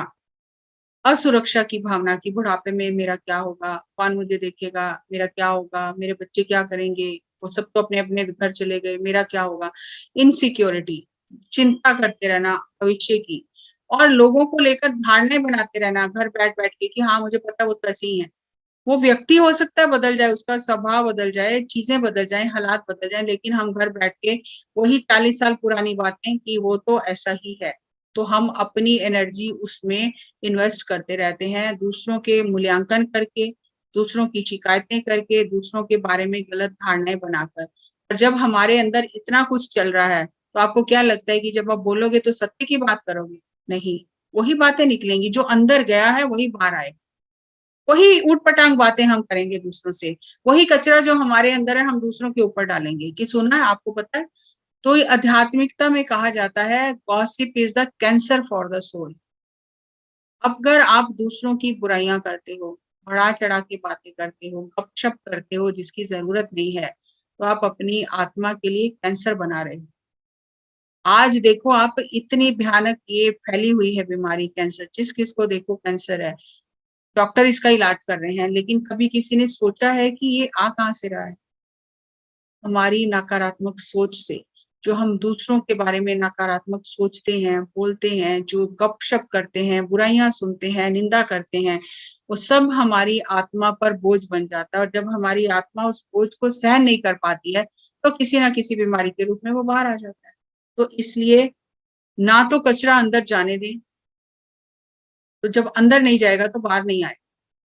असुरक्षा की भावना की बुढ़ापे में मेरा क्या होगा, कौन मुझे देखेगा, मेरा क्या होगा, मेरे बच्चे क्या करेंगे, वो सब तो अपने अपने घर चले गए, मेरा क्या होगा, इनसिक्योरिटी, चिंता करते रहना भविष्य की, और लोगों को लेकर धारणाएं बनाते रहना घर बैठ बैठ के कि हाँ मुझे पता है वो तो ऐसे ही है। वो व्यक्ति हो सकता है बदल जाए, उसका स्वभाव बदल जाए, चीजें बदल जाए, हालात बदल जाए, लेकिन हम घर बैठ के वही 40 साल पुरानी बातें कि वो तो ऐसा ही है, तो हम अपनी एनर्जी उसमें इन्वेस्ट करते रहते हैं, दूसरों के मूल्यांकन करके, दूसरों की शिकायतें करके, दूसरों के बारे में गलत धारणाएं बनाकर। और जब हमारे अंदर इतना कुछ चल रहा है तो आपको क्या लगता है कि जब आप बोलोगे तो सत्य की बात करोगे? नहीं, वही बातें निकलेंगी, जो अंदर गया है वही बाहर आएगा, वही ऊट-पटांग बातें हम करेंगे दूसरों से, वही कचरा जो हमारे अंदर है हम दूसरों के ऊपर डालेंगे। कि सुना है आपको पता है? तो आध्यात्मिकता में कहा जाता है gossip is the cancer for the soul. अगर आप दूसरों की बुराइयां करते हो, बढ़ा चढ़ा के बातें करते हो, गपशप करते हो जिसकी जरूरत नहीं है, तो आप अपनी आत्मा के लिए कैंसर बना रहे हो। आज देखो आप, इतनी भयानक ये फैली हुई है बीमारी कैंसर, जिस किस को देखो कैंसर है, डॉक्टर इसका इलाज कर रहे हैं, लेकिन कभी किसी ने सोचा है कि ये आ कहाँ से रहा है? हमारी नकारात्मक सोच से। जो हम दूसरों के बारे में नकारात्मक सोचते हैं, बोलते हैं, जो गपशप करते हैं, बुराइयां सुनते हैं, निंदा करते हैं, वो सब हमारी आत्मा पर बोझ बन जाता है, और जब हमारी आत्मा उस बोझ को सहन नहीं कर पाती है तो किसी ना किसी बीमारी के रूप में वो बाहर आ जाता है। तो इसलिए ना तो कचरा अंदर जाने दें, तो जब अंदर नहीं जाएगा तो बाहर नहीं आएगा,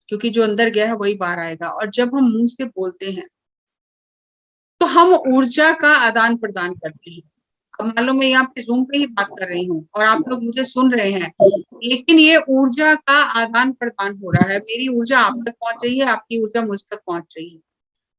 क्योंकि जो अंदर गया है वही बाहर आएगा। और जब हम मुंह से बोलते हैं तो हम ऊर्जा का आदान प्रदान करते हैं। अब मान लो मैं यहाँ पे जूम पे ही बात कर रही हूँ और आप लोग मुझे सुन रहे हैं, लेकिन ये ऊर्जा का आदान प्रदान हो रहा है, मेरी ऊर्जा आप तक पहुंच रही है, आपकी ऊर्जा मुझ तक पहुंच रही है,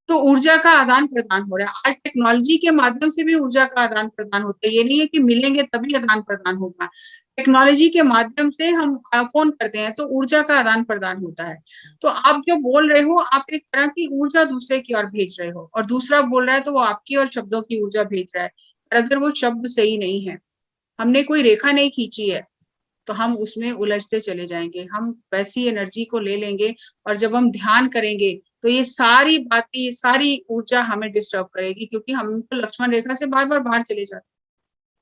तो ऊर्जा का आदान प्रदान हो रहा है। आज टेक्नोलॉजी के माध्यम से भी ऊर्जा का आदान प्रदान होता है, ये नहीं है कि मिलेंगे तभी आदान प्रदान होगा। टेक्नोलॉजी के माध्यम से हम फोन करते हैं तो ऊर्जा का आदान प्रदान होता है। तो आप जो बोल रहे हो, आप एक तरह की ऊर्जा दूसरे की ओर भेज रहे हो, और दूसरा बोल रहा है तो वो आपकी और शब्दों की ऊर्जा भेज रहा है। और अगर वो शब्द सही नहीं है, हमने कोई रेखा नहीं खींची है, तो हम उसमें उलझते चले जाएंगे, हम वैसी एनर्जी को ले लेंगे, और जब हम ध्यान करेंगे तो ये सारी बातें, ये सारी ऊर्जा हमें डिस्टर्ब करेगी, क्योंकि हम तो लक्ष्मण रेखा से बार बार बाहर चले जाते हैं।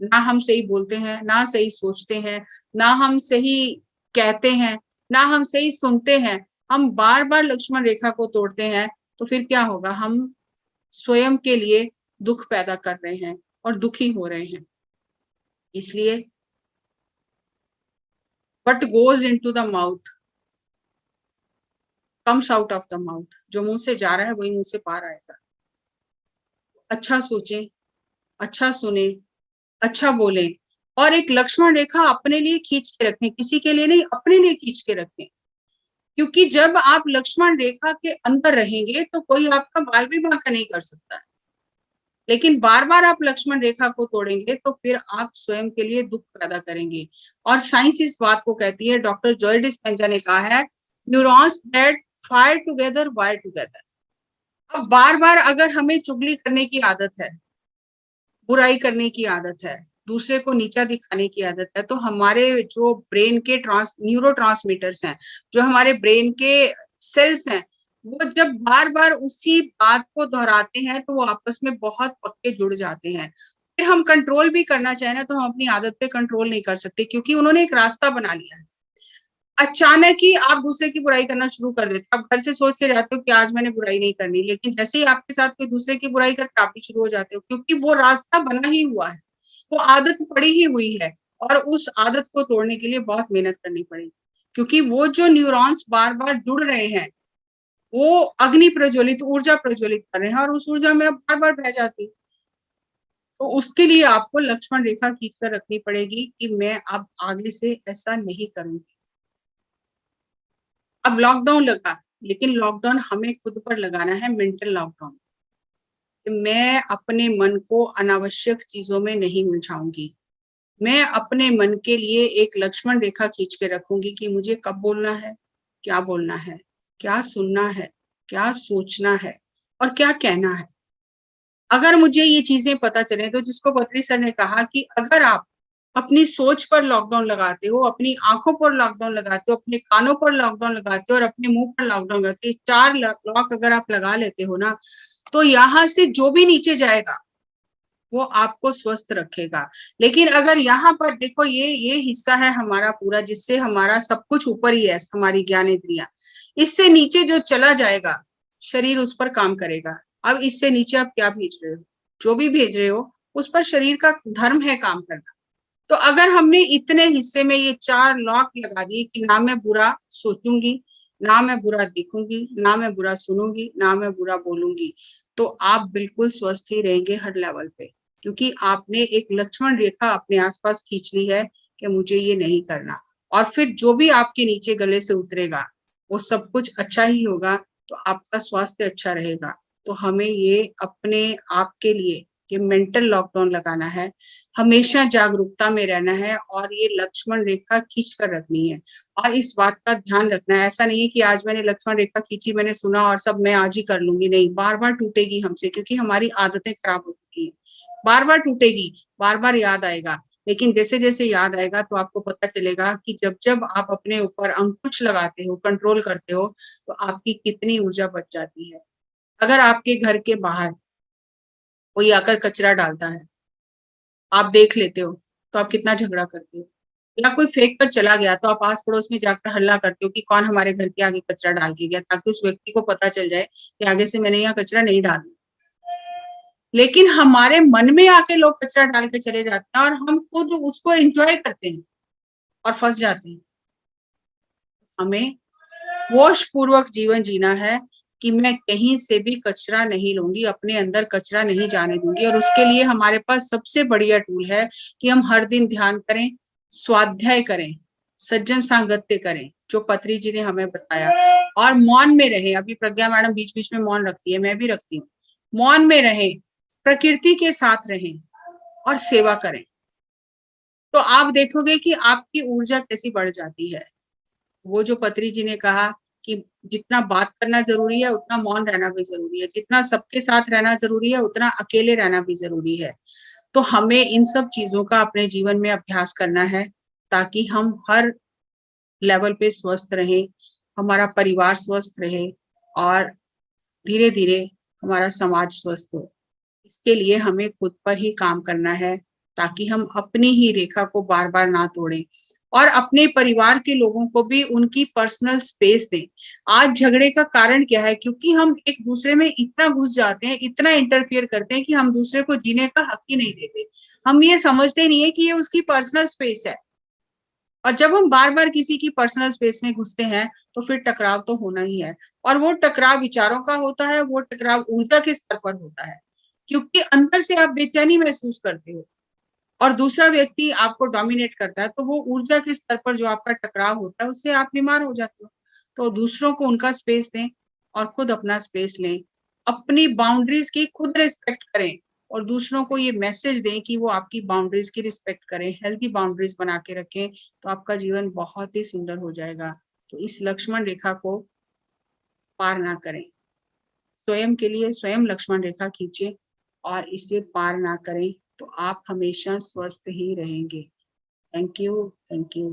ना हम सही बोलते हैं, ना सही सोचते हैं, ना हम सही कहते हैं, ना हम सही सुनते हैं, हम बार बार लक्ष्मण रेखा को तोड़ते हैं। तो फिर क्या होगा? हम स्वयं के लिए दुख पैदा कर रहे हैं और दुखी हो रहे हैं। इसलिए what goes into the mouth comes out of the mouth, जो मुंह से जा रहा है वही मुंह से बाहर आएगा। अच्छा सोचें, अच्छा सुने, अच्छा बोलें, और एक लक्ष्मण रेखा अपने लिए खींच के रखें, किसी के लिए नहीं, अपने लिए खींच के रखें। क्योंकि जब आप लक्ष्मण रेखा के अंदर रहेंगे तो कोई आपका बाल भी बांका नहीं कर सकता है, लेकिन बार बार आप लक्ष्मण रेखा को तोड़ेंगे तो फिर आप स्वयं के लिए दुख पैदा करेंगे। और साइंस इस बात को कहती है, डॉक्टर जॉय डिस्पेंजा ने कहा है, neurons that fire together wire together. अब बार बार अगर हमें चुगली करने की आदत है, बुराई करने की आदत है, दूसरे को नीचा दिखाने की आदत है, तो हमारे जो ब्रेन के न्यूरो ट्रांसमीटर्स हैं, जो हमारे ब्रेन के सेल्स हैं, वो जब बार बार उसी बात को दोहराते हैं तो वो आपस में बहुत पक्के जुड़ जाते हैं। फिर हम कंट्रोल भी करना चाहें ना, तो हम अपनी आदत पे कंट्रोल नहीं कर सकते, क्योंकि उन्होंने एक रास्ता बना लिया है। अचानक ही आप दूसरे की बुराई करना शुरू कर देते हो। आप घर से सोच के जाते हो कि आज मैंने बुराई नहीं करनी, लेकिन जैसे ही आपके साथ कोई दूसरे की बुराई करके आप भी शुरू हो जाते हो, क्योंकि वो रास्ता बना ही हुआ है, वो आदत पड़ी ही हुई है, और उस आदत को तोड़ने के लिए बहुत मेहनत करनी पड़ेगी। क्योंकि वो जो न्यूरॉन्स बार बार जुड़ रहे हैं, वो अग्नि प्रज्वलित, ऊर्जा प्रज्वलित कर रहे हैं, और उस ऊर्जा में आप बार बार बह जाती है। तो उसके लिए आपको लक्ष्मण रेखा खींचकर रखनी पड़ेगी कि मैं अब आगे से ऐसा नहीं करूंगी। अब लॉकडाउन लगा, लेकिन लॉकडाउन हमें खुद पर लगाना है, मेंटल लॉकडाउन। मैं अपने मन को अनावश्यक चीजों में नहीं उलझाऊंगी। मैं अपने मन के लिए एक लक्ष्मण रेखा खींच के रखूंगी कि मुझे कब बोलना है, क्या बोलना है, क्या सुनना है, क्या सोचना है, और क्या कहना है। अगर मुझे ये चीजें पता चले, तो जिसको बद्री सर ने कहा कि अगर आप अपनी सोच पर लॉकडाउन लगाते हो, अपनी आंखों पर लॉकडाउन लगाते हो, अपने कानों पर लॉकडाउन लगाते हो और अपने मुंह पर लॉकडाउन लगाते हो, 4 लॉक अगर आप लगा लेते हो ना, तो यहाँ से जो भी नीचे जाएगा वो आपको स्वस्थ रखेगा। लेकिन अगर यहाँ पर देखो, ये हिस्सा है हमारा पूरा, जिससे हमारा सब कुछ ऊपर ही है, हमारी ज्ञान इंद्रियां, इससे नीचे जो चला जाएगा शरीर उस पर काम करेगा। अब इससे नीचे आप क्या भेज रहे हो, जो भी भेज रहे हो उस पर शरीर का धर्म है काम करना। तो अगर हमने इतने हिस्से में ये 4 लॉक लगा दिए कि ना मैं बुरा सोचूंगी, ना मैं बुरा देखूंगी, ना मैं बुरा सुनूंगी, ना मैं बुरा बोलूंगी, तो आप बिल्कुल स्वस्थ ही रहेंगे हर लेवल पे, क्योंकि आपने एक लक्ष्मण रेखा अपने आसपास खींच ली है कि मुझे ये नहीं करना। और फिर जो भी आपके नीचे गले से उतरेगा वो सब कुछ अच्छा ही होगा, तो आपका स्वास्थ्य अच्छा रहेगा। तो हमें ये अपने आप के लिए ये मेंटल लॉकडाउन लगाना है, हमेशा जागरूकता में रहना है और ये लक्ष्मण रेखा खींच कर रखनी है। और इस बात का ध्यान रखना है, ऐसा नहीं है कि आज मैंने लक्ष्मण रेखा खींची, मैंने सुना और सब मैं आज ही कर लूंगी, नहीं, बार बार टूटेगी हमसे, क्योंकि हमारी आदतें खराब हो चुकी है। बार बार टूटेगी, बार बार याद आएगा, लेकिन जैसे जैसे याद आएगा तो आपको पता चलेगा कि जब जब आप अपने ऊपर अंकुश लगाते हो, कंट्रोल करते हो, तो आपकी कितनी ऊर्जा बच जाती है। अगर आपके घर के बाहर कोई आकर कचरा डालता है, आप देख लेते हो, तो आप कितना झगड़ा करते हो। या कोई फेंक कर चला गया तो आप आस पड़ोस में जाकर हल्ला करते हो कि कौन हमारे घर के आगे कचरा डाल के गया, ताकि उस व्यक्ति को पता चल जाए कि आगे से मैंने यहाँ कचरा नहीं डालना। लेकिन हमारे मन में आके लोग कचरा डाल के चले जाते हैं और हम खुद उसको एंजॉय करते हैं और फंस जाते हैं। हमें होश पूर्वक जीवन जीना है कि मैं कहीं से भी कचरा नहीं लूंगी, अपने अंदर कचरा नहीं जाने दूंगी। और उसके लिए हमारे पास सबसे बढ़िया टूल है कि हम हर दिन ध्यान करें, स्वाध्याय करें, सज्जन सांगत्य करें, जो पत्री जी ने हमें बताया, और मौन में रहे। अभी प्रज्ञा मैडम बीच बीच में मौन रखती है, मैं भी रखती हूँ। मौन में रहे, प्रकृति के साथ रहें और सेवा करें, तो आप देखोगे कि आपकी ऊर्जा कैसी बढ़ जाती है। वो जो पत्री जी ने कहा कि जितना बात करना जरूरी है उतना मौन रहना भी जरूरी है, जितना सबके साथ रहना जरूरी है उतना अकेले रहना भी जरूरी है। तो हमें इन सब चीजों का अपने जीवन में अभ्यास करना है, ताकि हम हर लेवल पे स्वस्थ रहें, हमारा परिवार स्वस्थ रहे और धीरे धीरे हमारा समाज स्वस्थ हो। इसके लिए हमें खुद पर ही काम करना है, ताकि हम अपनी ही रेखा को बार बार ना तोड़ें और अपने परिवार के लोगों को भी उनकी पर्सनल स्पेस दें। आज झगड़े का कारण क्या है? क्योंकि हम एक दूसरे में इतना घुस जाते हैं, इतना इंटरफियर करते हैं कि हम दूसरे को जीने का हक ही नहीं देते। हम ये समझते नहीं है कि ये उसकी पर्सनल स्पेस है। और जब हम बार बार किसी की पर्सनल स्पेस में घुसते हैं तो फिर टकराव तो होना ही है। और वो टकराव विचारों का होता है, वो टकराव ऊर्जा के स्तर पर होता है, क्योंकि अंदर से आप बेचैनी महसूस करते हो और दूसरा व्यक्ति आपको डोमिनेट करता है, तो वो ऊर्जा के स्तर पर जो आपका टकराव होता है उससे आप बीमार हो जाते हो। तो दूसरों को उनका स्पेस दें और खुद अपना स्पेस लें, अपनी बाउंड्रीज की खुद रिस्पेक्ट करें और दूसरों को ये मैसेज दें कि वो आपकी बाउंड्रीज की रिस्पेक्ट करें, हेल्थी बाउंड्रीज बना के रखें, तो आपका जीवन बहुत ही सुंदर हो जाएगा। तो इस लक्ष्मण रेखा को पार ना करें, स्वयं के लिए स्वयं लक्ष्मण रेखा खींचे और इसे पार ना करें, तो आप हमेशा स्वस्थ ही रहेंगे। Thank you, thank you.